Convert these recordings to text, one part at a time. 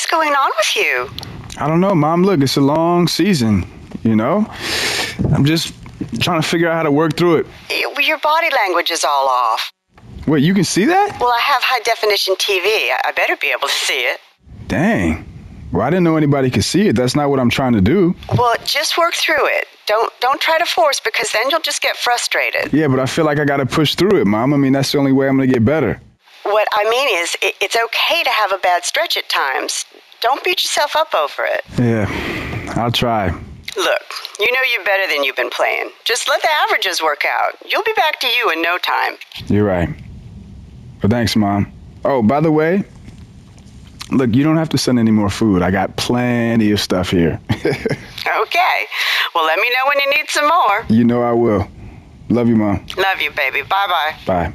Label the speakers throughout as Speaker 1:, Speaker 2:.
Speaker 1: is going on with you?
Speaker 2: I don't know, Mom. Look, it's a long season, you know? I'm just trying to figure out how to work through it.
Speaker 1: Your body language is all off.
Speaker 2: Wait, you can see that?
Speaker 1: Well, I have high-definition TV. I better be able to see it.
Speaker 2: Dang. Well, I didn't know anybody could see it. That's not what I'm trying to do.
Speaker 1: Well, just work through it. Don't try to force, because then you'll just get frustrated.
Speaker 2: Yeah, but I feel like I gotta push through it, Mom. I mean, that's the only way I'm gonna get better.
Speaker 1: What I mean is, it's okay to have a bad stretch at times. Don't beat yourself up over it.
Speaker 2: Yeah, I'll try.
Speaker 1: Look, you know you're better than you've been playing. Just let the averages work out. You'll be back to you in no time.
Speaker 2: You're right. Well, thanks, Mom. Oh, by the way, look, you don't have to send any more food. I got plenty of stuff here.
Speaker 1: Okay. Well, let me know when you need some more.
Speaker 2: You know I will. Love you, Mom.
Speaker 1: Love you, baby. Bye-bye.
Speaker 2: Bye.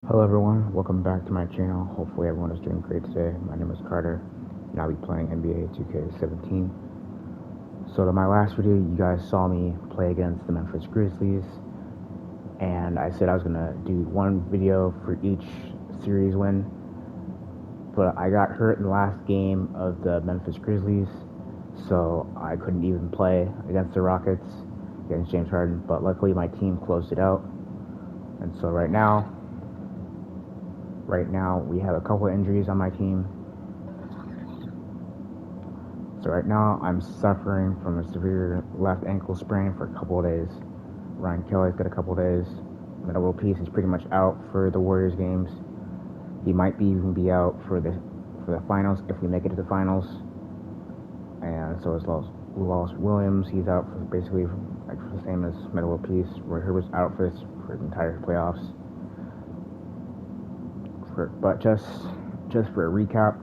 Speaker 3: Hello everyone, welcome back to my channel. Hopefully everyone is doing great today. My name is Carter, and I'll be playing NBA2K17. So in my last video, you guys saw me play against the Memphis Grizzlies, and I said I was gonna do one video for each series win, but I got hurt in the last game of the Memphis Grizzlies, so I couldn't even play against the Rockets, against James Harden, but luckily my team closed it out. And so right now we have a couple of injuries on my team. So right now I'm suffering from a severe left ankle sprain for a couple of days. Ryan Kelly's got a couple of days. Metta World Peace is pretty much out for the Warriors games. He might even be out for the finals if we make it to the finals. And so is Wallace Williams. He's out for basically like for the same as Metta World Peace. Roy Herbert's out for the entire playoffs. But just for a recap,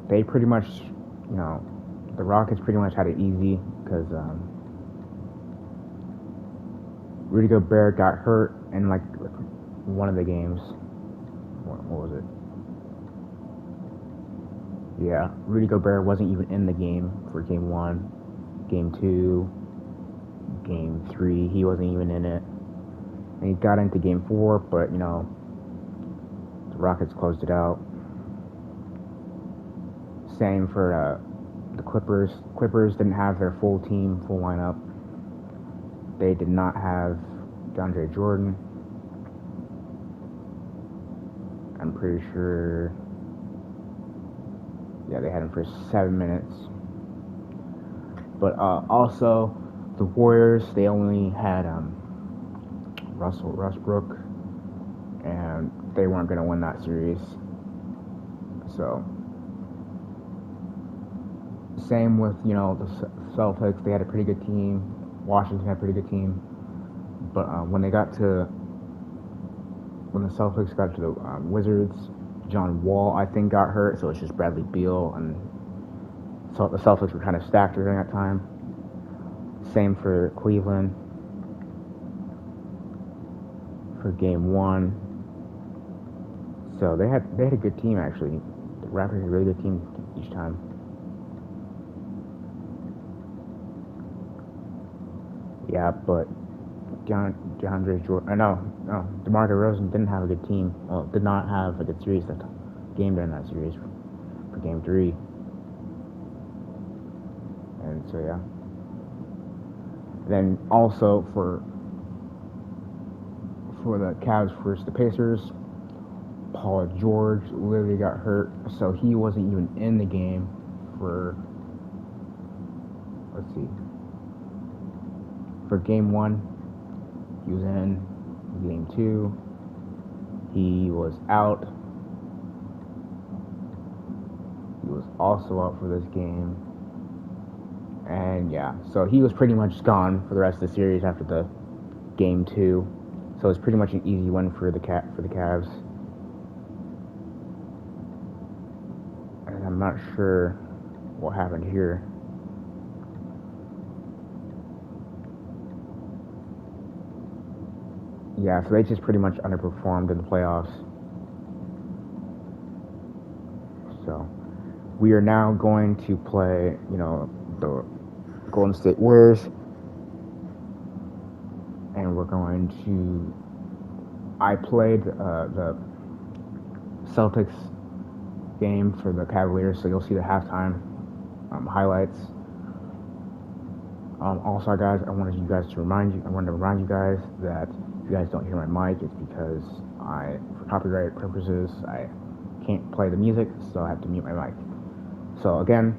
Speaker 3: they pretty much, the Rockets pretty much had it easy because Rudy Gobert got hurt in like one of the games. What was it? Yeah, Rudy Gobert wasn't even in the game for Game 1, Game 2, Game 3. He wasn't even in it. And he got into Game 4, but, the Rockets closed it out. Same for the Clippers. Clippers didn't have their full team, full lineup. They did not have DeAndre Jordan. I'm pretty sure, yeah, they had him for 7 minutes. But also, the Warriors, they only had Russell Westbrook, and they weren't going to win that series. So, same with, the Celtics. They had a pretty good team. Washington had a pretty good team. But when the Celtics got to the Wizards, John Wall, I think, got hurt, so it's just Bradley Beal, and so the Celtics were kind of stacked during that time. Same for Cleveland. For Game 1, so they had a good team actually. The Raptors had a really good team each time. Yeah, but DeAndre Jordan, DeMar DeRozan didn't have a good team. Well, did not have a good series that game during that series for Game 3. And so yeah. Then also for the Cavs versus the Pacers, Paul George literally got hurt, so he wasn't even in the game for, for Game 1. He was in. Game 2, he was out. He was also out for this game. And yeah, so he was pretty much gone for the rest of the series after the Game 2. So it's pretty much an easy win for the Cavs. And I'm not sure what happened here. Yeah, so they just pretty much underperformed in the playoffs. So we are now going to play, the Golden State Warriors. and we're going to. I played the Celtics game for the Cavaliers, so you'll see the halftime highlights. Also, guys, I wanted to remind you guys that if you guys don't hear my mic, it's because for copyright purposes, I can't play the music, so I have to mute my mic. So again,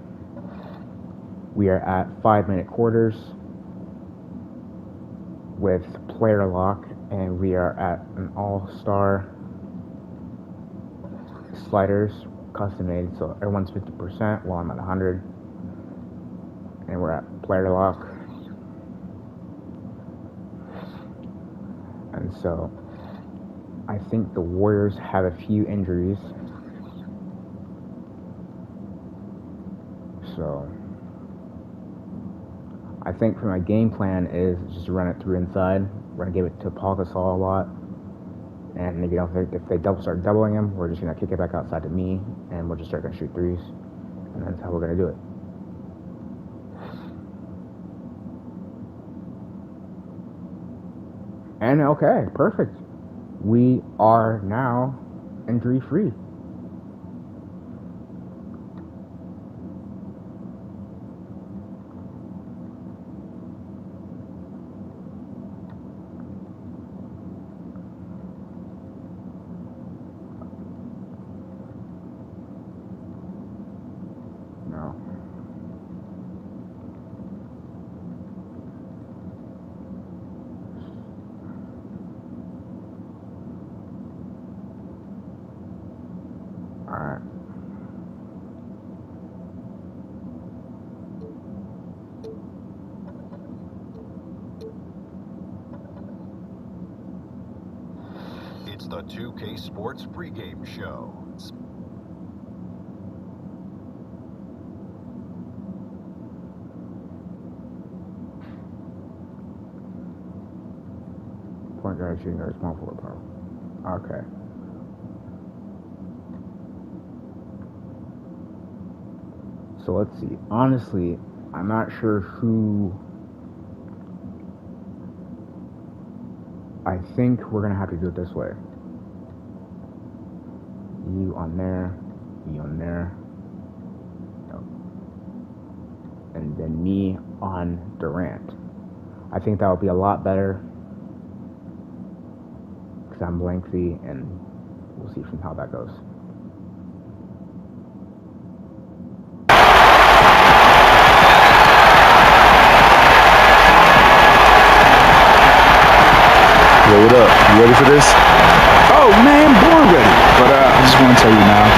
Speaker 3: we are at 5-minute quarters with player lock, and we are at an all-star sliders custom made, so everyone's 50% while I'm at 100, and we're at player lock. And so I think the Warriors have a few injuries, so I think for my game plan is just to run it through inside. We're gonna give it to Paul Gasol a lot, and if they start doubling him, we're just gonna kick it back outside to me, and we'll just start gonna shoot threes, and that's how we're gonna do it. And okay, perfect. We are now injury free. No. All right.
Speaker 4: It's the 2K Sports pregame show.
Speaker 3: Point guard, shooting guard, small forward, power. Okay. So let's see. Honestly, I'm not sure who. I think we're gonna have to do it this way. You on there, you on there, no. And then me on Durant. I think that would be a lot better because I'm lengthy, and we'll see from how that goes.
Speaker 5: Yo, what up? You ready for this?
Speaker 2: Oh man, born ready. But I just want to tell you now,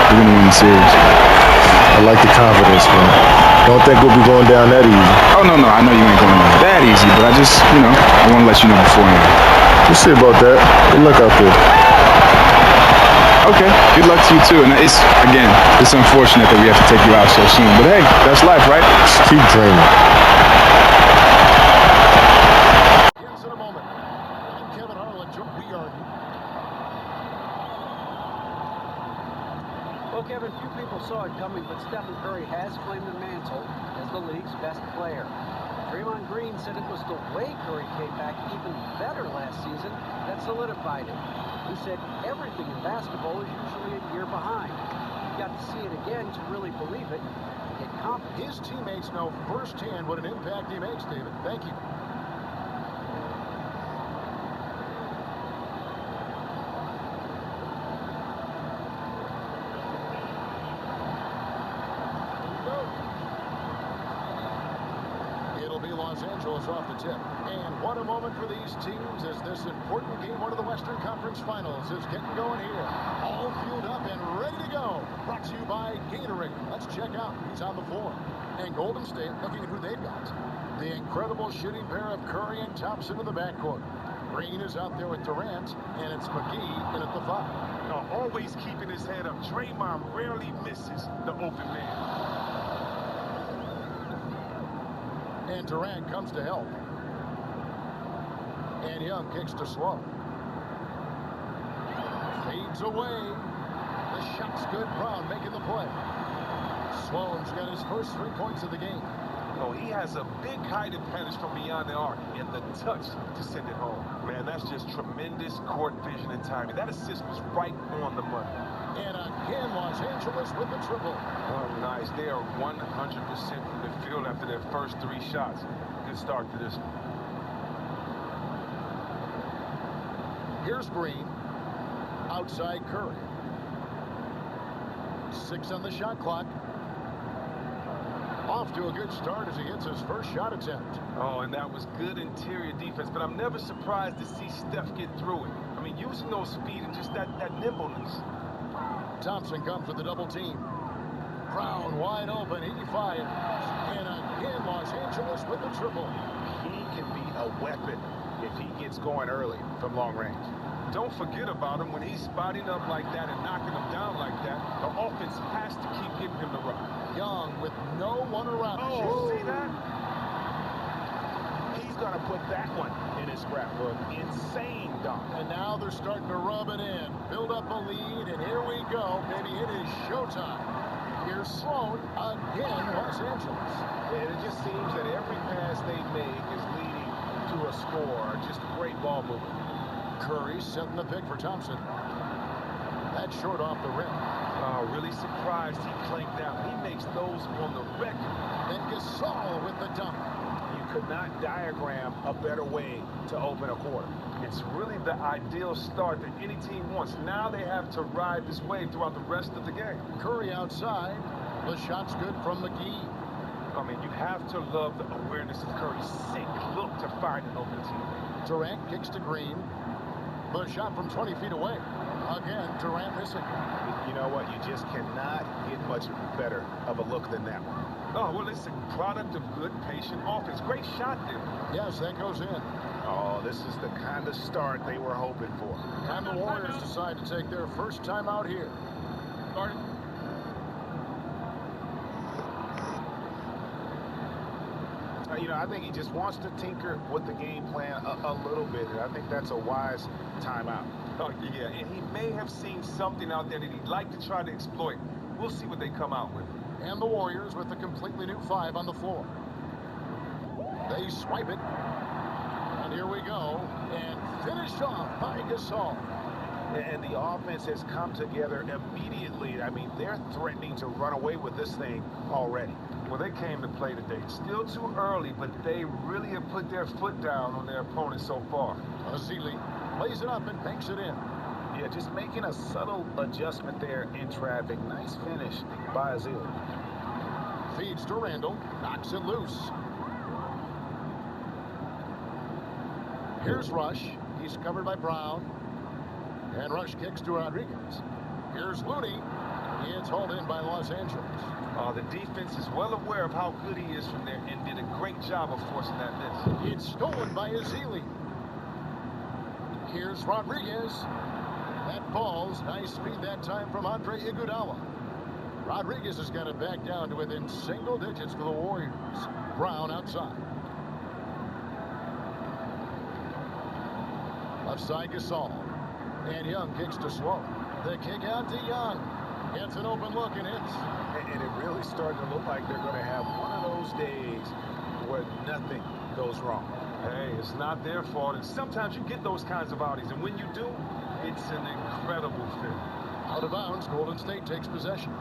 Speaker 2: we're gonna win the series.
Speaker 5: I like the confidence, man. Don't think we'll be going down that easy.
Speaker 2: Oh no, I know you ain't going that easy, but I just, I want to let you know beforehand.
Speaker 5: We'll see about that. Good luck out there.
Speaker 2: Okay, good luck to you too. And it's unfortunate that we have to take you out so soon, but hey, that's life, right?
Speaker 5: Just keep dreaming.
Speaker 6: Well, Kevin, few people saw it coming, but Stephen Curry has claimed the mantle as the league's best player. Draymond Green said it was the way Curry came back even better last season that solidified it. He said everything in basketball is usually a year behind. You got to see it again to really believe it and get confident.
Speaker 7: His teammates know firsthand what an impact he makes, David. Thank you. Los Angeles off the tip. And what a moment for these teams as this important game, one of the Western Conference Finals, is getting going here. All fueled up and ready to go. Brought to you by Gatorade. Let's check out who's on the floor. And Golden State looking at who they've got. The incredible shooting pair of Curry and Thompson in the backcourt. Green is out there with Durant, and it's McGee in at the 5.
Speaker 8: Always keeping his head up. Draymond rarely misses the open man.
Speaker 7: And Durant comes to help. And Young kicks to Slow. Fades away. The shot's good. Brown making the play. Sloan's got his first 3 points of the game.
Speaker 8: Oh, he has a big height advantage from beyond the arc and the touch to send it home. Man, that's just tremendous court vision and timing. That assist was right on the money.
Speaker 7: And again, Los Angeles with the triple.
Speaker 8: Oh, nice. They are 100% from the field after their first 3 shots. Good start to this one.
Speaker 7: Here's Green. Outside Curry. 6 on the shot clock. Off to a good start as he hits his first shot attempt.
Speaker 8: Oh, and that was good interior defense, but I'm never surprised to see Steph get through it. I mean, using those speed and just that nimbleness.
Speaker 7: Thompson comes with the double team. Brown wide open, he fires. And again, Los Angeles with the triple.
Speaker 9: He can be a weapon if he gets going early from long range.
Speaker 8: Don't forget about him when he's spotting up like that and knocking him down like that. The offense has to keep giving him the rock.
Speaker 7: Young with no one around.
Speaker 8: Oh, see that?
Speaker 9: He's going to put that one in his scrapbook. Insane dunk.
Speaker 7: And now they're starting to rub it in. Build up a lead, and here we go. Baby, it is showtime. Here's Sloan again, Los Angeles.
Speaker 9: And it just seems that every pass they make is leading to a score. Just great ball movement.
Speaker 7: Curry setting the pick for Thompson. That's short off the rim.
Speaker 8: Oh, really surprised he clanked out. He makes those on the record.
Speaker 7: Then Gasol with the dunk.
Speaker 9: You could not diagram a better way to open a quarter.
Speaker 8: It's really the ideal start that any team wants. Now they have to ride this wave throughout the rest of the game.
Speaker 7: Curry outside. The shot's good from McGee.
Speaker 8: I mean, you have to love the awareness of Curry's sick look to find an open teammate.
Speaker 7: Durant kicks to Green. The shot from 20 feet away. Again, Durant missing.
Speaker 9: You know what? You just cannot get much better of a look than that one.
Speaker 8: Oh, well, it's a product of good, patient offense. Great shot there.
Speaker 7: Yes, that goes in.
Speaker 9: Oh, this is the kind of start they were hoping for.
Speaker 7: And the Warriors decide to take their first time out here.
Speaker 9: You know, I think he just wants to tinker with the game plan a little bit. I think that's a wise timeout.
Speaker 8: Oh, yeah, and he may have seen something out there that he'd like to try to exploit. We'll see what they come out with.
Speaker 7: And the Warriors with a completely new 5 on the floor. They swipe it. And here we go. And finished off by Gasol.
Speaker 9: And the offense has come together immediately. I mean, they're threatening to run away with this thing already.
Speaker 8: Well, they came to play today. Still too early, but they really have put their foot down on their opponent so far.
Speaker 7: Azili lays it up and banks it in.
Speaker 9: Yeah, just making a subtle adjustment there in traffic. Nice finish by Azili.
Speaker 7: Feeds to Randall. Knocks it loose. Here's Rush. He's covered by Brown. And Rush kicks to Rodriguez. Here's Looney. It's hauled in by Los Angeles.
Speaker 8: The defense is well aware of how good he is from there and did a great job of forcing that miss.
Speaker 7: It's stolen by Azili. Here's Rodriguez. That falls. Nice speed that time from Andre Iguodala. Rodriguez has got it back down to within single digits for the Warriors. Brown outside. Left side Gasol. And Young kicks to Sloan. The kick out to Young. Gets an open look and hits.
Speaker 9: And it really started to look like they're going to have one of those days where nothing goes wrong.
Speaker 8: Hey, it's not their fault. And sometimes you get those kinds of outings. And when you do, it's an incredible feeling.
Speaker 7: Out of bounds, Golden State takes possession.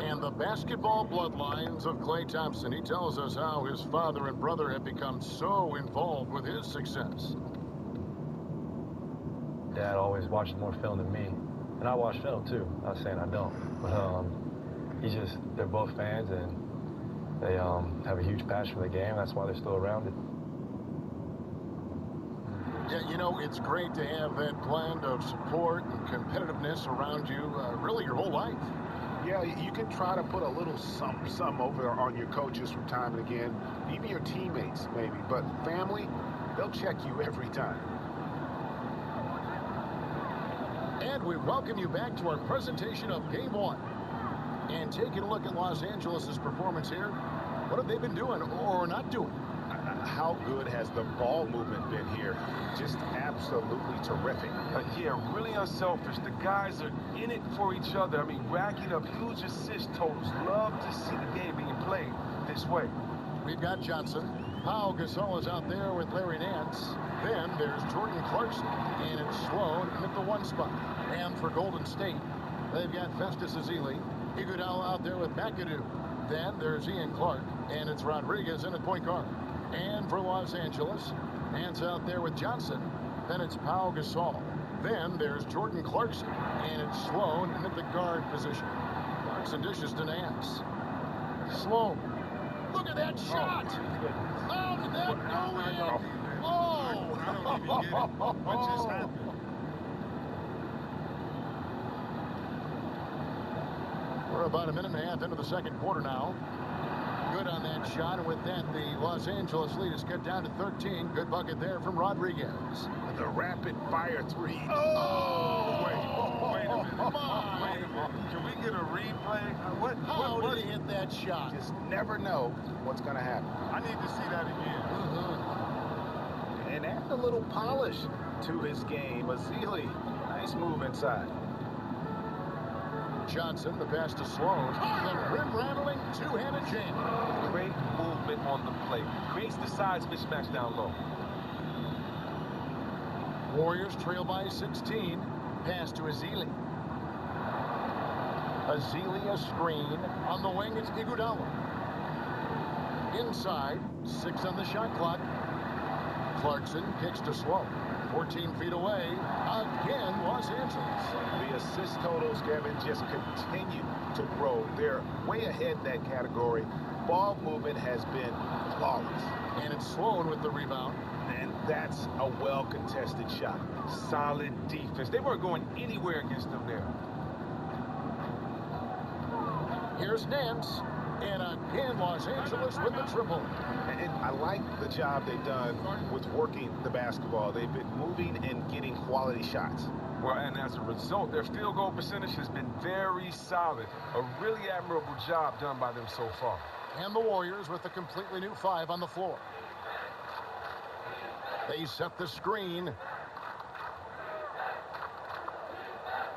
Speaker 7: And the basketball bloodlines of Klay Thompson. He tells us how his father and brother have become so involved with his success.
Speaker 10: Dad always watches more film than me. And I watch film too. Not saying I don't. But they're both fans and they have a huge passion for the game. That's why they're still around it.
Speaker 7: Yeah, you know, it's great to have that blend of support and competitiveness around you really your whole life.
Speaker 9: Yeah, you can try to put a little something over on your coaches from time and again, even your teammates maybe, but family, they'll check you every time.
Speaker 7: And we welcome you back to our presentation of Game 1. And taking a look at Los Angeles' performance here,
Speaker 9: What have they been doing or not doing?
Speaker 7: How good has the ball movement been here? Just absolutely terrific.
Speaker 8: Yeah, really unselfish. The guys are in it for each other. I mean, racking up huge assist totals. Love to see the game being played this way.
Speaker 7: We've got Johnson. Pau Gasol is out there with Larry Nance. Then there's Jordan Clarkson. And it's Sloan at the 1 spot. And for Golden State, they've got Festus Ezeli. Iguodala out there with McAdoo. Then there's Ian Clark. And it's Rodriguez in at point guard. And for Los Angeles, Nance out there with Johnson. Then it's Pau Gasol. Then there's Jordan Clarkson. And it's Sloan in at the guard position. Clarkson dishes to Nance. Sloan. Look at that shot! How did that go in? Oh!
Speaker 8: I don't even get it. What just happened?
Speaker 7: We're about a minute and a half into the second quarter now. Good on that shot, and with that, the Los Angeles lead is cut down to 13. Good bucket there from Rodriguez.
Speaker 9: The rapid-fire three.
Speaker 7: Oh!
Speaker 8: Wait a minute. Wait a minute. Can we get a replay?
Speaker 7: How did he hit that shot?
Speaker 9: Just never know what's going to happen.
Speaker 8: I need to see that again.
Speaker 9: And add a little polish to his game. Ezeli, nice move inside.
Speaker 7: Johnson, the pass to Sloan. The rim-rattling two-handed jam.
Speaker 8: Great movement on the play. Creates the size mismatch down low.
Speaker 7: Warriors trail by 16. Pass to Ezeli. Ezeli a screen. On the wing, it's Iguodala. Inside, 6 on the shot clock. Clarkson kicks to Sloan. 14 feet away. Again, Los Angeles.
Speaker 9: The assist totals, Kevin, just continue to grow. They're way ahead in that category. Ball movement has been flawless.
Speaker 7: And it's Sloan with the rebound.
Speaker 9: And that's a well-contested shot.
Speaker 8: Solid defense. They weren't going anywhere against them there.
Speaker 7: Here's Nance. And again, Los Angeles with the triple.
Speaker 9: And I like the job they've done with working the basketball. They've been moving and getting quality shots.
Speaker 8: Well, and as a result, their field goal percentage has been very solid. A really admirable job done by them so far.
Speaker 7: And the Warriors with a completely new 5 on the floor. They set the screen.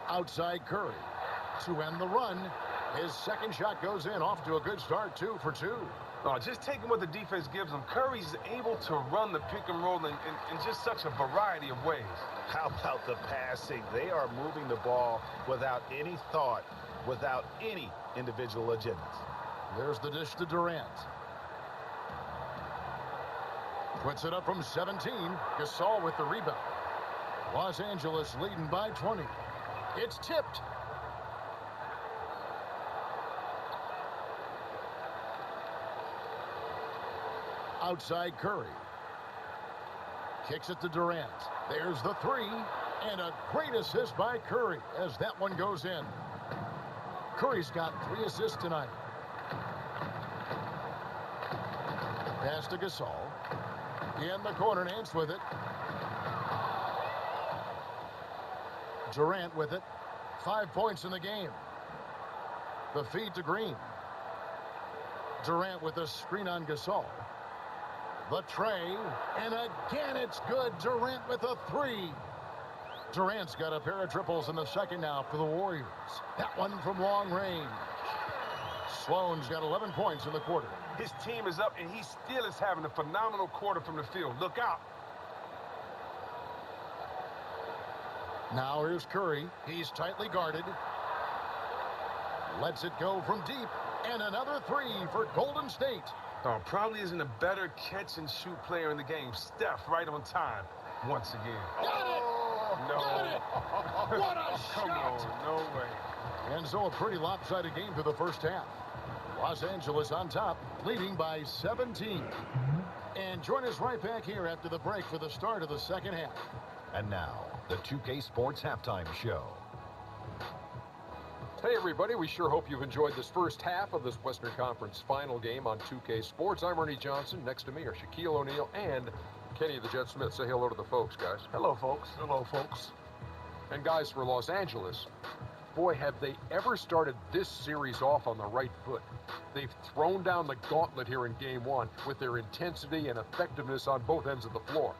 Speaker 7: Outside Curry to end the run. His second shot goes in, off to a good start, 2 for 2.
Speaker 8: Oh, just taking what the defense gives him. Curry's able to run the pick and roll in just such a variety of ways.
Speaker 9: How about the passing? They are moving the ball without any thought, without any individual agendas.
Speaker 7: There's the dish to Durant. Puts it up from 17. Gasol with the rebound. Los Angeles leading by 20. It's tipped. Outside Curry. Kicks it to Durant. There's the 3. And a great assist by Curry as that one goes in. Curry's got 3 assists tonight. Pass to Gasol. In the corner, Nance with it. Durant with it. 5 points in the game. The feed to Green. Durant with a screen on Gasol. The tray, and again it's good. Durant with a 3. Durant's got a pair of triples in the second now for the Warriors. That one from long range. Sloan's got 11 points in the quarter.
Speaker 8: His team is up, and he still is having a phenomenal quarter from the field. Look out.
Speaker 7: Now here's Curry. He's tightly guarded. Lets it go from deep. And another 3 for Golden State.
Speaker 8: Oh, probably isn't a better catch-and-shoot player in the game. Steph right on time once again.
Speaker 7: Got it!
Speaker 8: No.
Speaker 7: Got it! What a
Speaker 8: Come
Speaker 7: shot!
Speaker 8: on, no way.
Speaker 7: And so a pretty lopsided game for the first half. Los Angeles on top, leading by 17. And join us right back here after the break for the start of the second half.
Speaker 4: And now, the 2K Sports Halftime Show.
Speaker 11: Hey everybody, we sure hope you've enjoyed this first half of this Western Conference final game on 2K Sports. I'm Ernie Johnson. Next to me are Shaquille O'Neal and Kenny the Jet Smith. Say hello to the folks, guys.
Speaker 8: Hello, folks.
Speaker 9: Hello, folks.
Speaker 11: And guys, for Los Angeles, Boy, have they ever started this series off on the right foot. They've thrown down the gauntlet here in Game 1 with their intensity and effectiveness on both ends of the floor.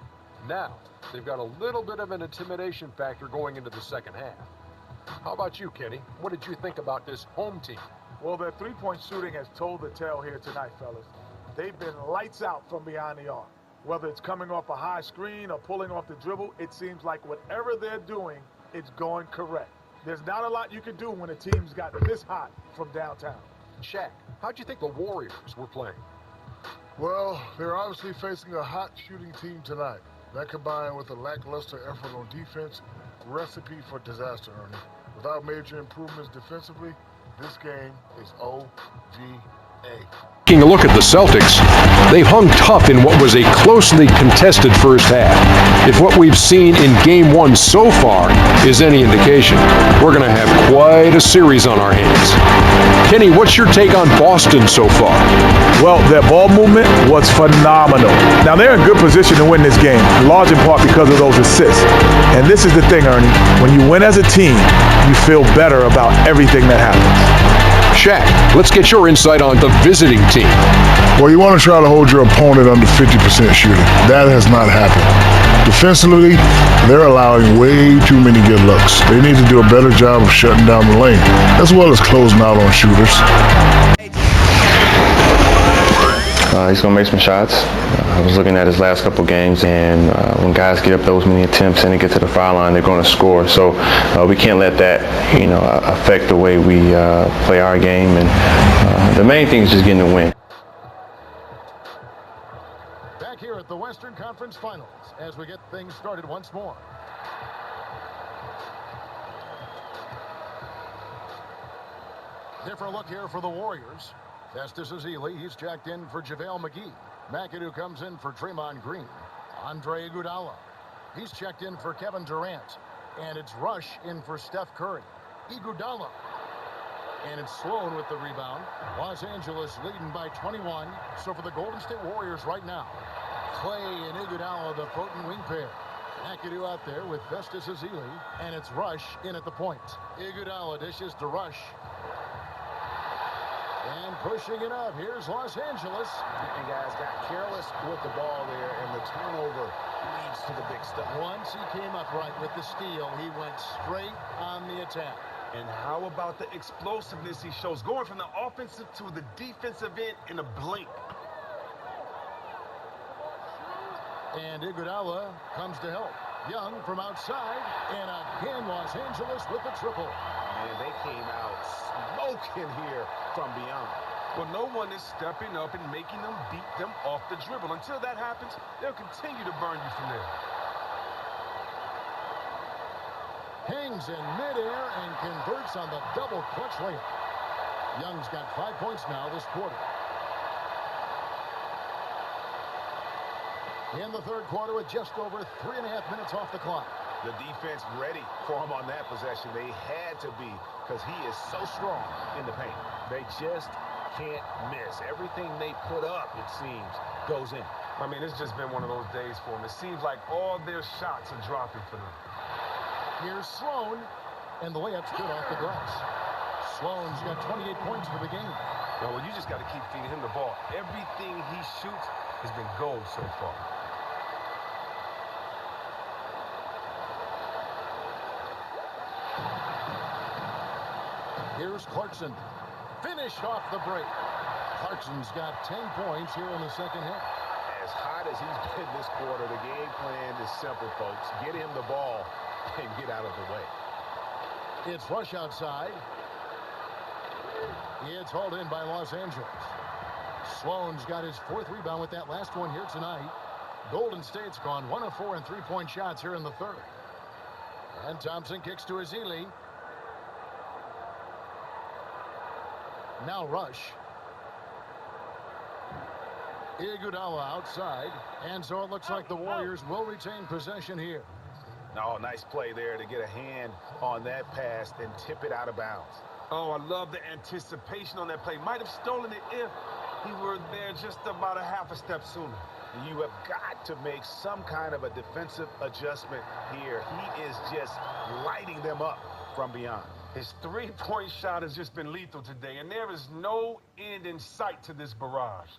Speaker 11: Now, they've got a little bit of an intimidation factor going into the second half. How about you, Kenny? What did you think about this home team?
Speaker 12: Well, their three-point shooting has told the tale here tonight, fellas. They've been lights out from behind the arc. Whether it's coming off a high screen or pulling off the dribble, it seems like whatever they're doing, it's going correct. There's not a lot you can do when a team's got this hot from downtown.
Speaker 11: Shaq, how'd you think the Warriors were playing?
Speaker 13: Well, they're obviously facing a hot shooting team tonight. That combined with a lackluster effort on defense, recipe for disaster, Ernie. Without major improvements defensively, this game is OVA.
Speaker 11: Taking a look at the Celtics, they've hung tough in what was a closely contested first half. If what we've seen in Game 1 so far is any indication, we're going to have quite a series on our hands. Kenny, what's your take on Boston so far?
Speaker 14: Well, their ball movement was phenomenal. Now, they're in good position to win this game, large in part because of those assists. And this is the thing, Ernie. When you win as a team, you feel better about everything that happens.
Speaker 11: Shaq, let's get your insight on the visiting team.
Speaker 13: Well, you want to try to hold your opponent under 50% shooting. That has not happened. Defensively, they're allowing way too many good looks. They need to do a better job of shutting down the lane, as well as closing out on shooters.
Speaker 3: He's going to make some shots. I was looking at his last couple games, and when guys get up those many attempts and they get to the foul line, they're going to score. So we can't let that, affect the way we play our game. And the main thing is just getting a win.
Speaker 7: Back here at the Western Conference Finals as we get things started once more. Different look here for the Warriors. Festus Ezeli, he's checked in for JaVale McGee. McAdoo comes in for Draymond Green. Andre Iguodala, he's checked in for Kevin Durant. And it's Rush in for Steph Curry. Iguodala. And it's Sloan with the rebound. Los Angeles leading by 21. So for the Golden State Warriors right now, Clay and Iguodala, the potent wing pair. McAdoo out there with Festus Ezeli. And it's Rush in at the point. Iguodala dishes to Rush. And pushing it up, here's Los Angeles.
Speaker 9: And guys got careless with the ball there, and the turnover leads to the big stuff.
Speaker 7: Once he came up right with the steal, he went straight on the attack.
Speaker 8: And how about the explosiveness he shows, going from the offensive to the defensive end in a blink.
Speaker 7: And Iguodala comes to help. Young from outside, and again Los Angeles with the triple.
Speaker 9: And they came out smoking here from beyond.
Speaker 8: Well, no one is stepping up and making them beat them off the dribble. Until that happens, they'll continue to burn you from there.
Speaker 7: Hangs in midair and converts on the double clutch layup. Young's got 5 points now this quarter. In the third quarter with just over 3.5 minutes off the clock.
Speaker 9: The defense ready for him on that possession. They had to be, because he is so strong in the paint. They just can't miss. Everything they put up, it seems, goes in.
Speaker 8: I mean, it's just been one of those days for them. It seems like all their shots are dropping for them.
Speaker 7: Here's Sloan, and the layup's good off the glass. Sloan's got 28 points for the game.
Speaker 8: Well, you just got to keep feeding him the ball. Everything he shoots has been gold so far.
Speaker 7: Here's Clarkson. Finished off the break. Clarkson's got 10 points here in the second half.
Speaker 9: As hot as he's been this quarter, the game plan is simple, folks. Get him the ball and get out of the way.
Speaker 7: It's Rush outside. It's hauled in by Los Angeles. Sloan's got his 4th rebound with that last one here tonight. Golden State's gone 1 of 4 in 3-point shots here in the third. And Thompson kicks to Ezeli. Now Rush. Iguodala outside. And so it looks like the Warriors will retain possession here.
Speaker 9: Oh, nice play there to get a hand on that pass and tip it out of bounds.
Speaker 8: Oh, I love the anticipation on that play. Might have stolen it if he were there just about a half a step sooner.
Speaker 9: You have got to make some kind of a defensive adjustment here. He is just lighting them up from beyond.
Speaker 8: His three-point shot has just been lethal today, and there is no end in sight to this barrage.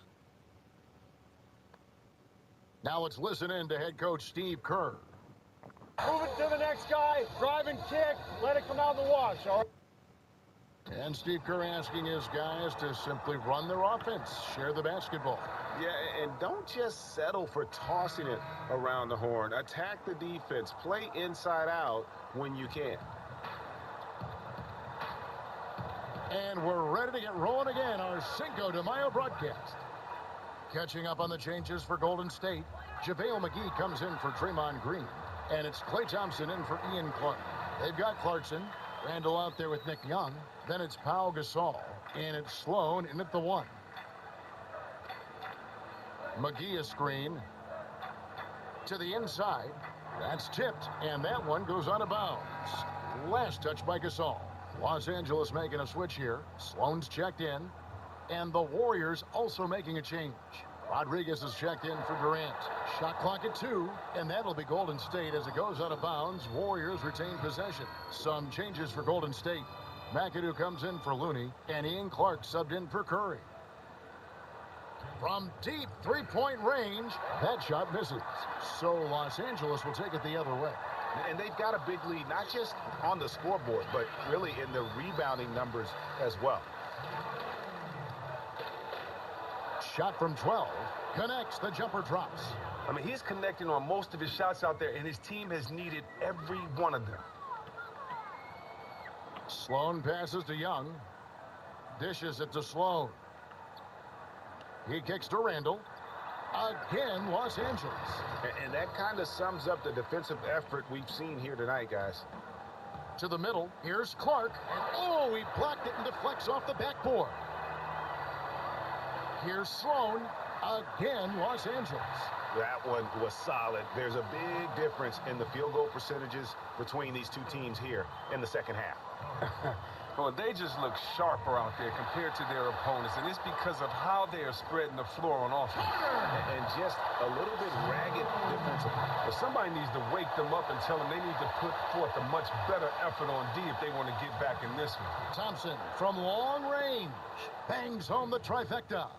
Speaker 7: Now let's listen in to head coach Steve Kerr.
Speaker 12: Move it to the next guy. Drive and kick. Let it come out in the wash, all right?
Speaker 7: And Steve Kerr asking his guys to simply run their offense, share the basketball.
Speaker 9: Yeah, and don't just settle for tossing it around the horn. Attack the defense. Play inside out when you can.
Speaker 7: And we're ready to get rolling again, our Cinco de Mayo broadcast. Catching up on the changes for Golden State, JaVale McGee comes in for Draymond Green. And it's Klay Thompson in for Ian Clark. They've got Clarkson, Randall out there with Nick Young. Then it's Pau Gasol, and it's Sloan in at the 1. McGee a screen to the inside. That's tipped, and that one goes out of bounds. Last touch by Gasol. Los Angeles making a switch here. Sloan's checked in, and the Warriors also making a change. Rodriguez is checked in for Durant. Shot clock at 2, and that'll be Golden State as it goes out of bounds. Warriors retain possession. Some changes for Golden State. McAdoo comes in for Looney, and Ian Clark subbed in for Curry. From deep three-point range, that shot misses. So Los Angeles will take it the other way.
Speaker 9: And they've got a big lead, not just on the scoreboard, but really in the rebounding numbers as well.
Speaker 7: Shot from 12. Connects. The jumper drops.
Speaker 8: I mean, he's connecting on most of his shots out there, and his team has needed every one of them.
Speaker 7: Sloan passes to Young. Dishes it to Sloan. He kicks to Randall. Again, Los Angeles.
Speaker 9: And that kind of sums up the defensive effort we've seen here tonight, guys.
Speaker 7: To the middle. Here's Clark. And oh, he blocked it and deflects off the backboard. Here's Sloan. Again, Los Angeles.
Speaker 9: That one was solid. There's a big difference in the field goal percentages between these two teams here in the second half.
Speaker 8: Well, they just look sharper out there compared to their opponents, and it's because of how they are spreading the floor on offense.
Speaker 9: And just a little bit ragged defensively.
Speaker 8: Well, somebody needs to wake them up and tell them they need to put forth a much better effort on D if they want to get back in this one.
Speaker 7: Thompson from long range bangs home the trifecta.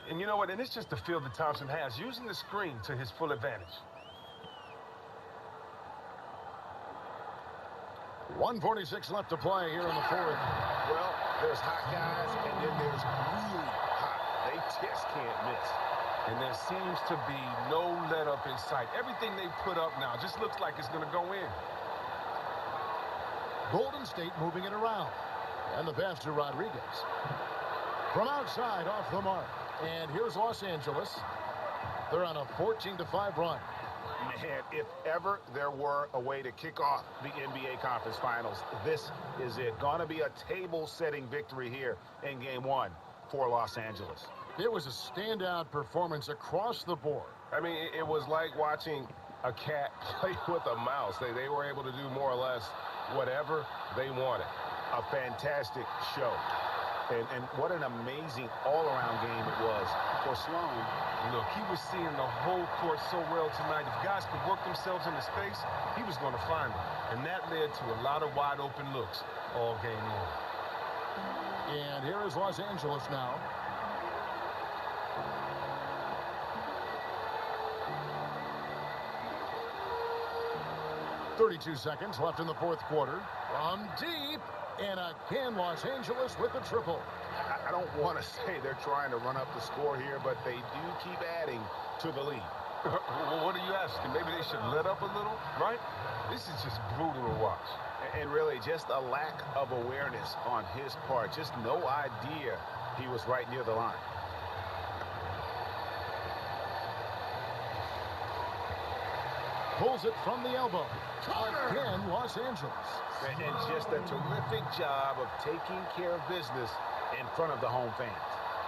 Speaker 8: And you know what? And it's just the feel that Thompson has, using the screen to his full advantage.
Speaker 7: 1:46 left to play here in the fourth.
Speaker 9: Well, there's hot guys, and then there's really hot. They just can't miss.
Speaker 8: And there seems to be no let-up in sight. Everything they put up now just looks like it's going to go in.
Speaker 7: Golden State moving it around. And the pass to Rodriguez. From outside, off the mark. And here's Los Angeles. They're on a 14-5 run.
Speaker 9: Man, if ever there were a way to kick off the NBA Conference Finals, this is it. Gonna be a table-setting victory here in Game 1 for Los Angeles.
Speaker 7: It was a standout performance across the board.
Speaker 9: I mean, it was like watching a cat play with a mouse. They were able to do more or less whatever they wanted. A fantastic show. And what an amazing all-around game it was for Sloan.
Speaker 8: Look, he was seeing the whole court so well tonight. If guys could work themselves into space, he was going to find them. And that led to a lot of wide-open looks all game long.
Speaker 7: And here is Los Angeles now. .32 seconds left in the fourth quarter. From deep. And again, Los Angeles with the triple.
Speaker 9: I don't want to say they're trying to run up the score here, but they do keep adding to the lead.
Speaker 8: Well, what are you asking? Maybe they should let up a little, right? This is just brutal to watch.
Speaker 9: And really, just a lack of awareness on his part. Just no idea he was right near the line.
Speaker 7: Pulls it from the elbow. Again, Los Angeles.
Speaker 9: And just a terrific job of taking care of business in front of the home fans.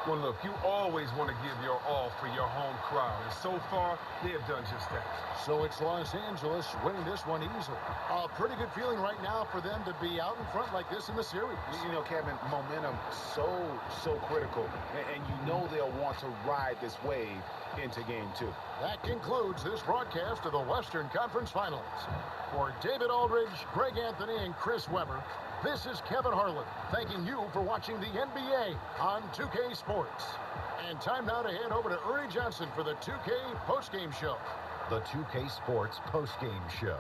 Speaker 8: Well, look, you always want to give your all for your home crowd. And so far, they have done just that.
Speaker 7: So it's Los Angeles winning this one easily. A pretty good feeling right now for them to be out in front like this in the series.
Speaker 9: You know, Kevin, momentum so critical. And you know they'll want to ride this wave into Game 2.
Speaker 7: That concludes this broadcast of the Western Conference Finals. For David Aldridge, Greg Anthony, and Chris Webber, This is Kevin Harlan thanking you for watching the NBA on 2K Sports. And time now to hand over to Ernie Johnson for the 2K postgame show.
Speaker 4: The 2K Sports postgame show.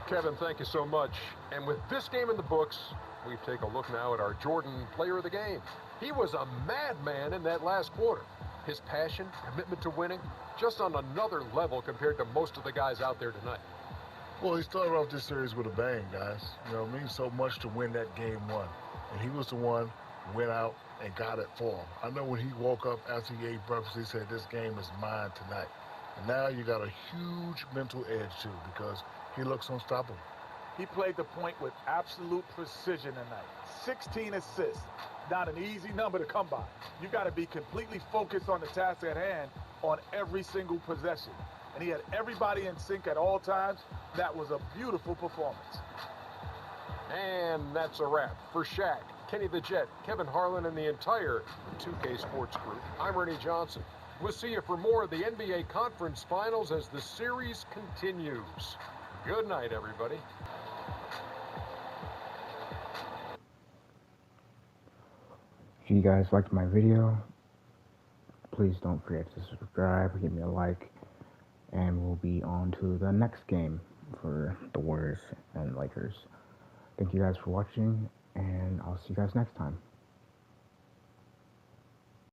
Speaker 11: Kevin, thank you so much. And with this game in the books, we take a look now at our Jordan player of the game. He was a madman in that last quarter. His passion, commitment to winning, just on another level compared to most of the guys out there tonight.
Speaker 13: Well, he started off this series with a bang, guys. You know, it means so much to win that game one. And he was the one who went out and got it for him. I know when he woke up after he ate breakfast, he said, this game is mine tonight. And now you got a huge mental edge, too, because he looks unstoppable.
Speaker 12: He played the point with absolute precision tonight. 16 assists. Not an easy number to come by. You got to be completely focused on the task at hand on every single possession. And he had everybody in sync at all times. That was a beautiful performance.
Speaker 11: And that's a wrap. For Shaq, Kenny the Jet, Kevin Harlan, and the entire 2K Sports group, I'm Ernie Johnson. We'll see you for more of the NBA Conference Finals as the series continues. Good night, everybody.
Speaker 3: If you guys liked my video, please don't forget to subscribe, give me a like, and we'll be on to the next game for the Warriors and Lakers. Thank you guys for watching, and I'll see you guys next time.